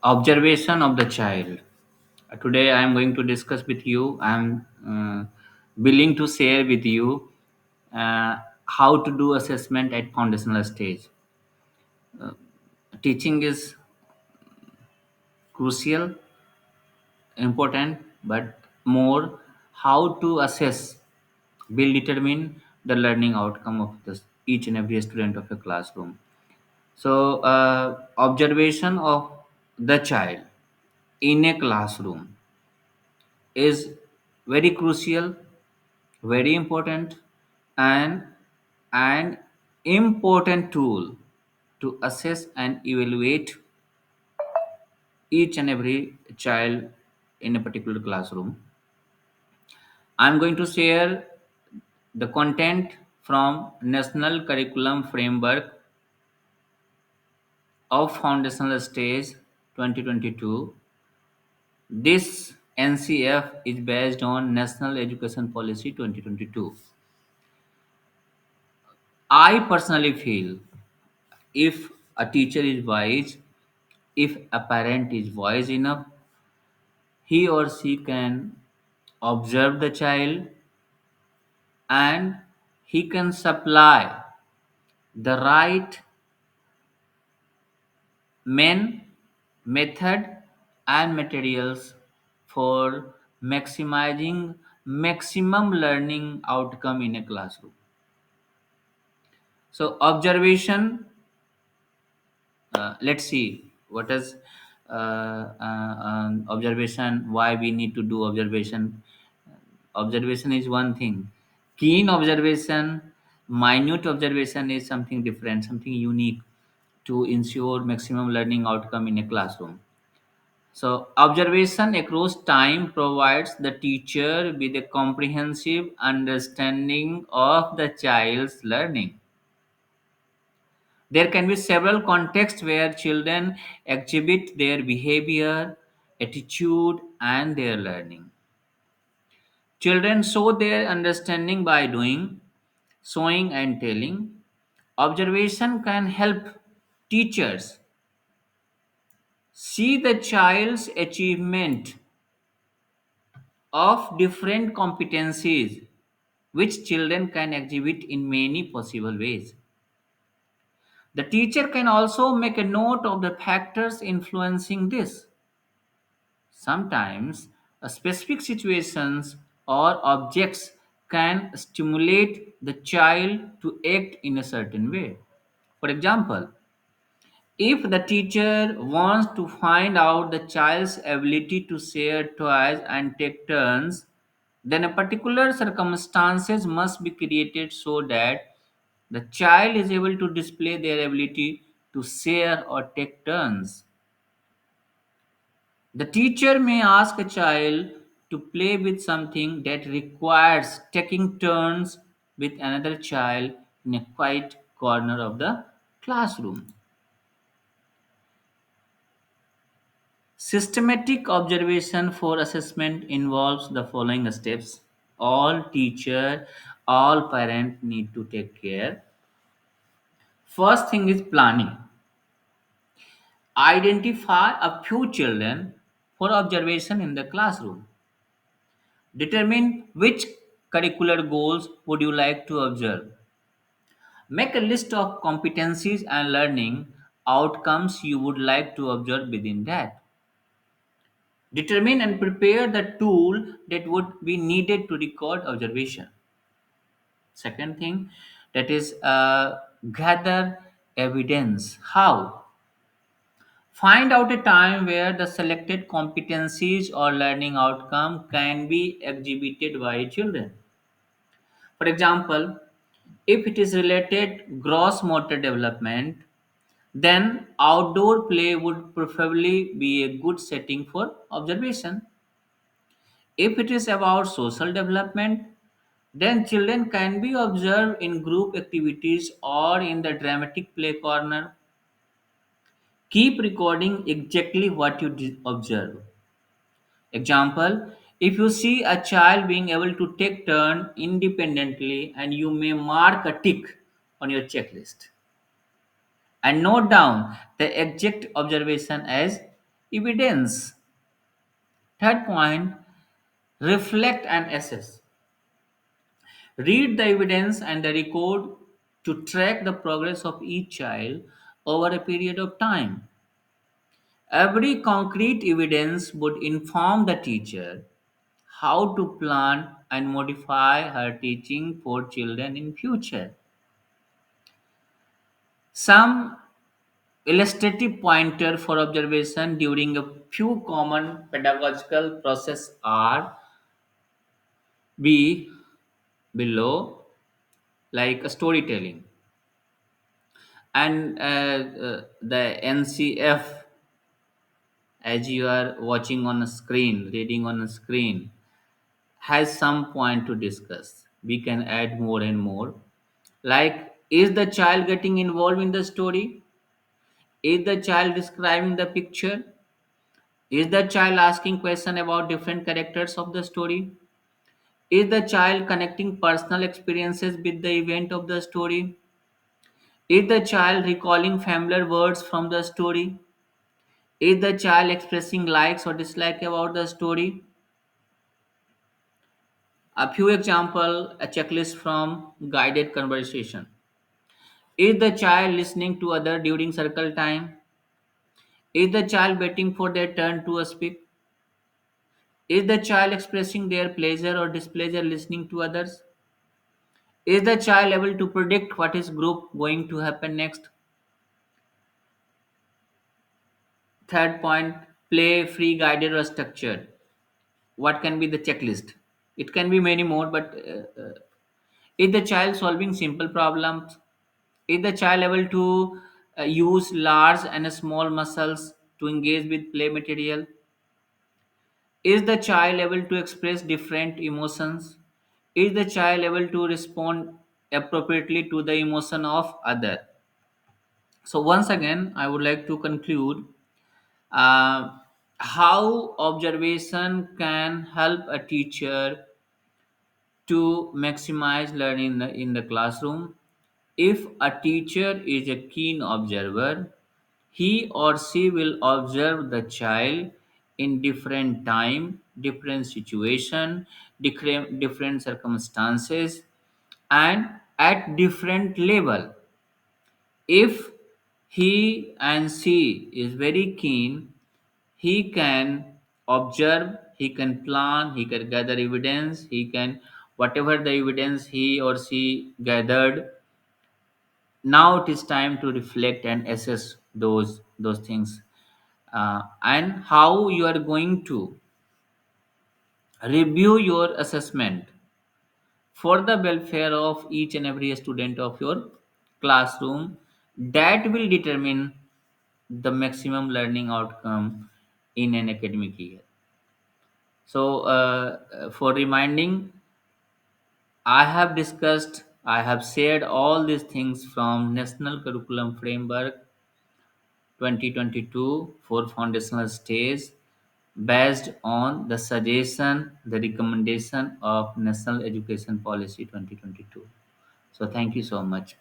Observation of the child. Today I am going to discuss with you. I am willing to share with you how to do assessment at foundational stage. Teaching is crucial, important, but more how to assess will determine the learning outcome of each and every student of a classroom. So, observation of the child in a classroom is very crucial, very important, and an important tool to assess and evaluate each and every child in a particular classroom. I'm going to share the content from National Curriculum Framework of Foundational Stage 2022. This NCF is based on National Education Policy 2022. I personally feel if a teacher is wise, if a parent is wise enough, he or she can observe the child and he can supply the right men, method, and materials for maximizing maximum learning outcome in a classroom. So observation, let's see what is observation, why we need to do observation. Observation is one thing, keen observation, minute observation is something different, something unique to ensure maximum learning outcome in a classroom. So observation across time provides the teacher with a comprehensive understanding of the child's learning. There can be several contexts where children exhibit their behavior, attitude, and their learning. Children show their understanding by doing, showing, and telling. Observation can help teachers see the child's achievement of different competencies which children can exhibit in many possible ways. The teacher can also make a note of the factors influencing this. Sometimes, specific situations or objects can stimulate the child to act in a certain way. For example, if the teacher wants to find out the child's ability to share toys and take turns, then a particular circumstances must be created so that the child is able to display their ability to share or take turns. The teacher may ask a child to play with something that requires taking turns with another child in a quiet corner of the classroom. Systematic observation for assessment involves the following steps. All teacher, all parent need to take care. First thing is planning. Identify a few children for observation in the classroom. Determine which curricular goals would you like to observe. Make a list of competencies and learning outcomes you would like to observe within that. Determine and prepare the tool that would be needed to record observation. Second thing, that is gather evidence. How? Find out a time where the selected competencies or learning outcome can be exhibited by children. For example, if it is related gross motor development, then outdoor play would preferably be a good setting for observation. If it is about social development, then children can be observed in group activities or in the dramatic play corner. Keep recording exactly what you observe. Example, if you see a child being able to take turn independently and you may mark a tick on your checklist and note down the exact observation as evidence. Third point, reflect and assess. Read the evidence and the record to track the progress of each child over a period of time. Every concrete evidence would inform the teacher how to plan and modify her teaching for children in future. Some illustrative pointer for observation during a few common pedagogical process are be below, like storytelling and the NCF, as you are watching on a screen, reading on a screen, has some point to discuss. We can add more and more. Like, is the child getting involved in the story? Is the child describing the picture? Is the child asking question about different characters of the story? Is the child connecting personal experiences with the event of the story? Is the child recalling familiar words from the story? Is the child expressing likes or dislike about the story? A few example, a checklist from guided conversation. Is the child listening to other during circle time? Is the child waiting for their turn to speak? Is the child expressing their pleasure or displeasure listening to others? Is the child able to predict what is group going to happen next? Third point, play free, guided or structured. What can be the checklist? It can be many more, but is the child solving simple problems? Is the child able to use large and small muscles to engage with play material? Is the child able to express different emotions? Is the child able to respond appropriately to the emotion of other? So once again, I would like to conclude uh, how observation can help a teacher to maximize learning in the classroom. If a teacher is a keen observer, he or she will observe the child in different time, different situation, different circumstances, and at different level. If he and she is very keen, he can observe, he can plan, he can gather evidence, he can, whatever the evidence he or she gathered, now it is time to reflect and assess those things, and how you are going to review your assessment for the welfare of each and every student of your classroom. That will determine the maximum learning outcome in an academic year. So for reminding, I have shared all these things from National Curriculum Framework 2022 for foundational stage, based on the suggestion, the recommendation of National Education Policy 2022. So thank you so much.